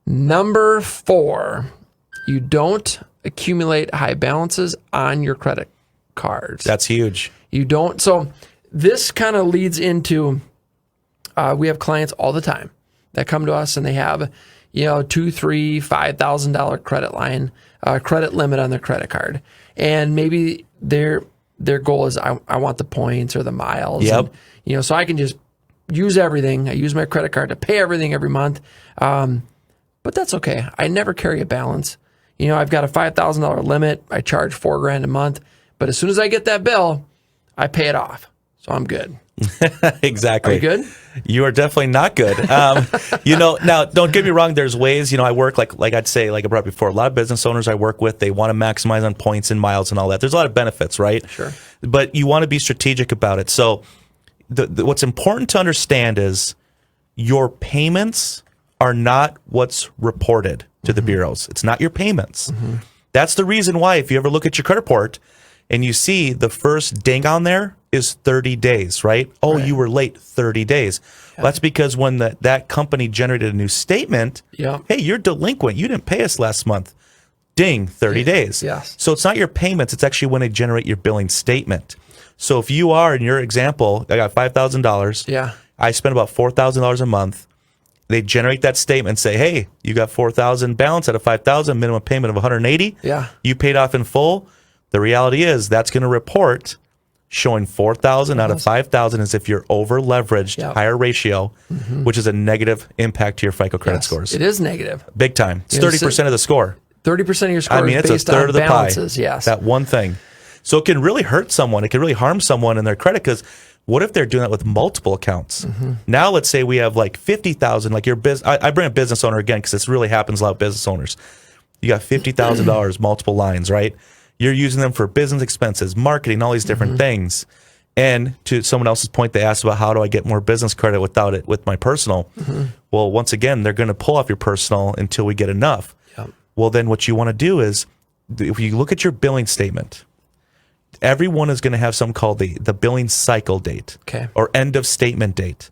Number 4, you don't accumulate high balances on your credit cards. That's huge. You don't. So this kind of leads into, we have clients all the time that come to us and they have, $2,000, $3,000, $5,000 credit limit on their credit card. And maybe their goal is, I want the points or the miles. Yep. And, so I can just use everything. I use my credit card to pay everything every month. But that's okay. I never carry a balance. I've got a $5,000 limit. I charge $4,000 a month. But as soon as I get that bill, I pay it off. So I'm good. Exactly. Are you good? You are definitely not good. Now don't get me wrong. There's ways, I work like I'd say, like I brought up before, a lot of business owners I work with, they want to maximize on points and miles and all that. There's a lot of benefits, right? Sure. But you want to be strategic about it. So what's important to understand is your payments are not what's reported to the bureaus. It's not your payments. That's the reason why if you ever look at your credit report and you see the first ding on there is 30 days, right? Oh, right. You were late 30 days. Yeah. Well, that's because when that company generated a new statement, hey, you're delinquent. You didn't pay us last month. Ding, 30 days. Yes. So it's not your payments. It's actually when they generate your billing statement. So if you are, in your example, I got $5,000. Yeah. I spend about $4,000 a month. They generate that statement and say, hey, you got $4,000 balance out of $5,000, minimum payment of $180. Yeah. You paid off in full. The reality is that's going to report showing $4,000 out of $5,000 as if you're over leveraged, higher ratio, which is a negative impact to your FICO credit scores. It is negative. Big time. It's 30% of the score. 30% of your score is it's based a third on of the balances. pie. Yes. That one thing. So it can really hurt someone. It can really harm someone in their credit because what if they're doing that with multiple accounts? Now, let's say we have like 50,000, like your business. I bring a business owner again because this really happens a lot with business owners. You got $50,000, multiple lines, right? You're using them for business expenses, marketing, all these different things. And to someone else's point, they asked about how do I get more business credit without it with my personal? Well, once again, they're going to pull off your personal until we get enough. Well, then what you want to do is, if you look at your billing statement, everyone is going to have something called the billing cycle date or end of statement date.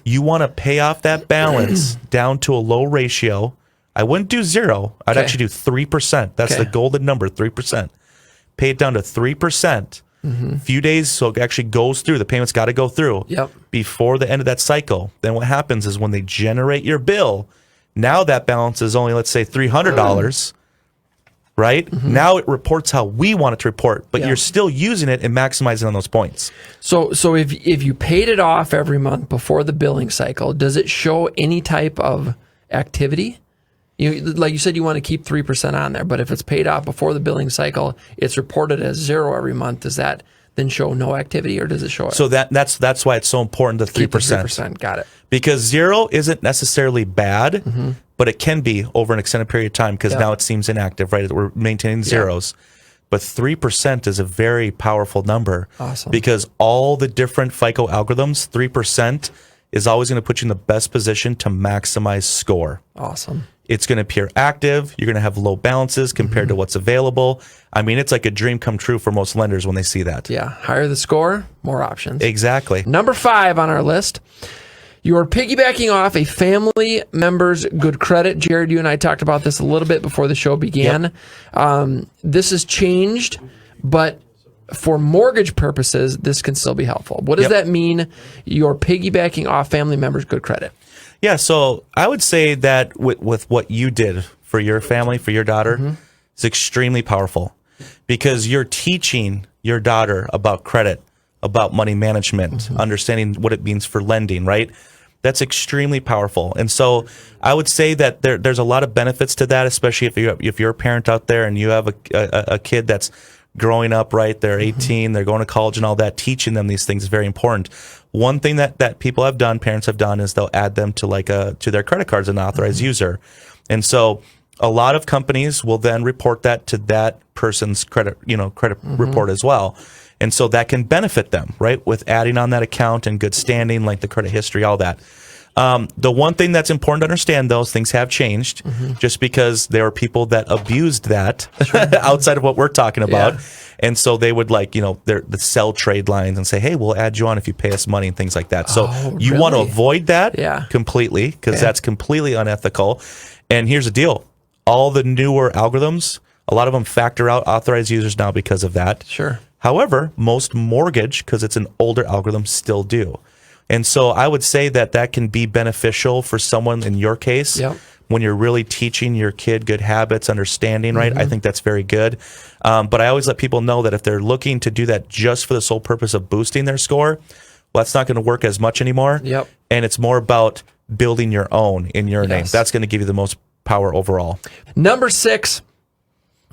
You want to pay off that balance down to a low ratio. I wouldn't do 0. I'd actually do 3%. That's the golden number, 3%. Pay it down to 3%. Few days, so it actually goes through. The payment's got to go through before the end of that cycle. Then what happens is when they generate your bill, now that balance is only, let's say, $300. Right? Now it reports how we want it to report, but you're still using it and maximizing on those points. So if you paid it off every month before the billing cycle, does it show any type of activity? Like you said, you want to keep 3% on there, but if it's paid off before the billing cycle, it's reported as 0 every month. Does that then show no activity, or does it show it? So that's why it's so important, the 3%. 3%, got it. Because 0 isn't necessarily bad, but it can be over an extended period of time because now it seems inactive, right? We're maintaining zeros. But 3% is a very powerful number. Awesome. Because all the different FICO algorithms, 3% is always going to put you in the best position to maximize score. Awesome. It's going to appear active. You're going to have low balances compared to what's available. I mean, it's like a dream come true for most lenders when they see that. Yeah. Higher the score, more options. Exactly. Number 5 on our list. You're piggybacking off a family member's good credit. Jared, you and I talked about this a little bit before the show began. This has changed, but for mortgage purposes, this can still be helpful. What does that mean? You're piggybacking off family members' good credit. Yeah, so I would say that with what you did for your family, for your daughter, it's extremely powerful because you're teaching your daughter about credit, about money management, understanding what it means for lending, right? That's extremely powerful. And so I would say that there's a lot of benefits to that, especially if you're a parent out there and you have a kid that's growing up, right? They're 18, they're going to college and all that. Teaching them these things is very important. One thing that people have done, parents have done, is they'll add them to to their credit cards as an authorized user. And so a lot of companies will then report that to that person's credit report as well. And so that can benefit them, right? With adding on that account and good standing, like the credit history, all that. The one thing that's important to understand, those things have changed just because there are people that abused that outside of what we're talking about. And so they would the sell trade lines and say, hey, we'll add you on if you pay us money and things like that. So you want to avoid that completely because that's completely unethical. And here's the deal. All the newer algorithms, a lot of them factor out authorized users now because of that. Sure. However, most mortgage, because it's an older algorithm, still do. And so I would say that that can be beneficial for someone in your case. Yep. When you're really teaching your kid good habits, understanding, right? I think that's very good. But I always let people know that if they're looking to do that just for the sole purpose of boosting their score, well, that's not going to work as much anymore. Yep. And it's more about building your own in your name. That's going to give you the most power overall. Number 6,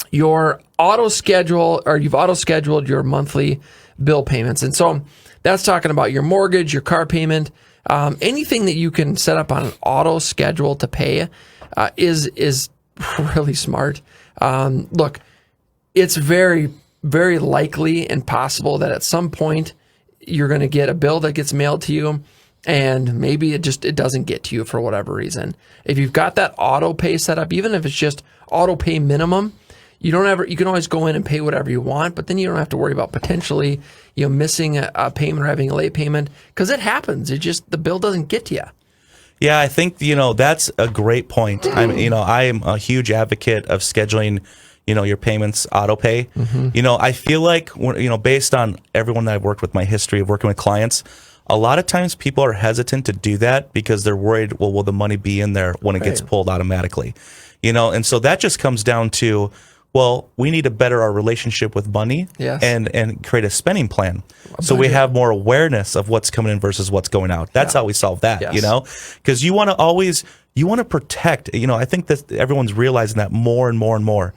your auto schedule, or you've auto scheduled your monthly bill payments. And so that's talking about your mortgage, your car payment, anything that you can set up on an auto schedule to pay is really smart. Look, it's very, very likely and possible that at some point you're going to get a bill that gets mailed to you, and maybe it doesn't get to you for whatever reason. If you've got that auto pay set up, even if it's just auto pay minimum, you can always go in and pay whatever you want, but then you don't have to worry about potentially, missing a payment or having a late payment, because it happens. The bill doesn't get to you. Yeah, I think, that's a great point. I am a huge advocate of scheduling, your payments auto pay. I feel like, based on everyone that I've worked with, my history of working with clients, a lot of times people are hesitant to do that because they're worried, well, will the money be in there when it gets pulled automatically? And so that just comes down to, well, we need to better our relationship with money and create a spending plan. So we have more awareness of what's coming in versus what's going out. That's how we solve that, because you want to protect, I think that everyone's realizing that more and more and more.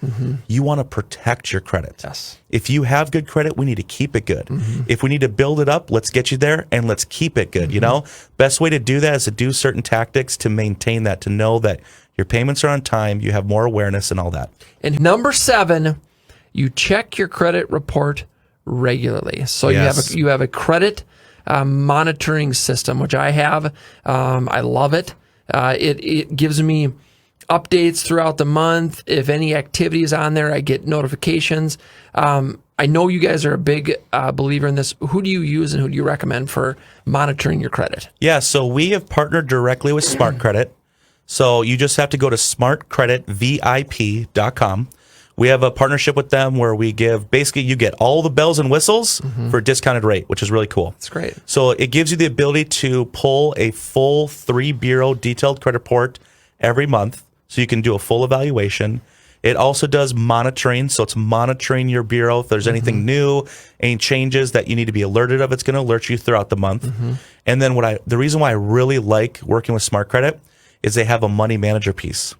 You want to protect your credit. Yes. If you have good credit, we need to keep it good. If we need to build it up, let's get you there and let's keep it good. Best way to do that is to do certain tactics to maintain that, to know that your payments are on time, you have more awareness and all that. And number 7, you check your credit report regularly. So you have a credit monitoring system, which I have. I love it. It gives me updates throughout the month. If any activity is on there, I get notifications. I know you guys are a big believer in this. Who do you use and who do you recommend for monitoring your credit? Yeah, so we have partnered directly with Smart Credit. So you just have to go to smartcreditvip.com. We have a partnership with them where we you get all the bells and whistles for a discounted rate, which is really cool. That's great. So it gives you the ability to pull a full 3-bureau detailed credit report every month, so you can do a full evaluation. It also does monitoring, so it's monitoring your bureau. If there's anything new, any changes that you need to be alerted of, it's going to alert you throughout the month. And then the reason why I really like working with Smart Credit is they have a money manager piece.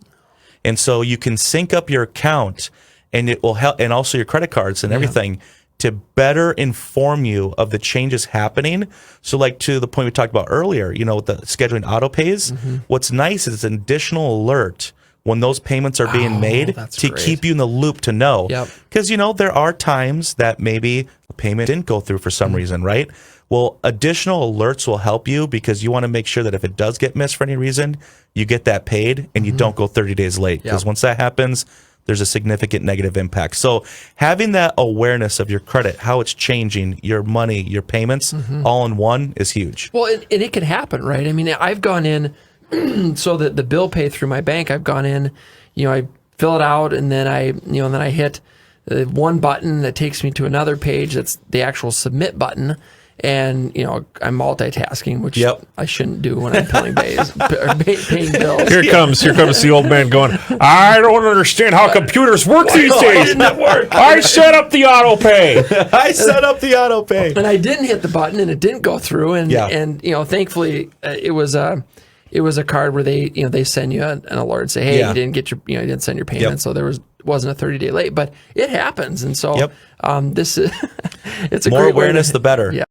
And so you can sync up your account, and it will help, and also your credit cards and everything, to better inform you of the changes happening. So like to the point we talked about earlier, with the scheduling auto pays, what's nice is an additional alert when those payments are being made to keep you in the loop to know. Because, there are times that maybe a payment didn't go through for some reason, right? Well, additional alerts will help you because you want to make sure that if it does get missed for any reason, you get that paid and you don't go 30 days late. Because once that happens, there's a significant negative impact. So having that awareness of your credit, how it's changing, your money, your payments, all in one is huge. Well, and it can happen, right? I mean, I've gone in, so that the bill pay through my bank, I've gone in, I fill it out, and then I hit one button that takes me to another page. That's the actual submit button. And, I'm multitasking, which I shouldn't do when I'm paying bills. Here comes the old man going, I don't understand how computers work these days. Didn't it work? I set up the auto pay. And I didn't hit the button, and it didn't go through. And thankfully, it was a card where they send you an alert, say, hey, you didn't get you didn't send your payment, so there wasn't a 30-day late, but it happens. And so this is it's a more great awareness, the better. Yeah.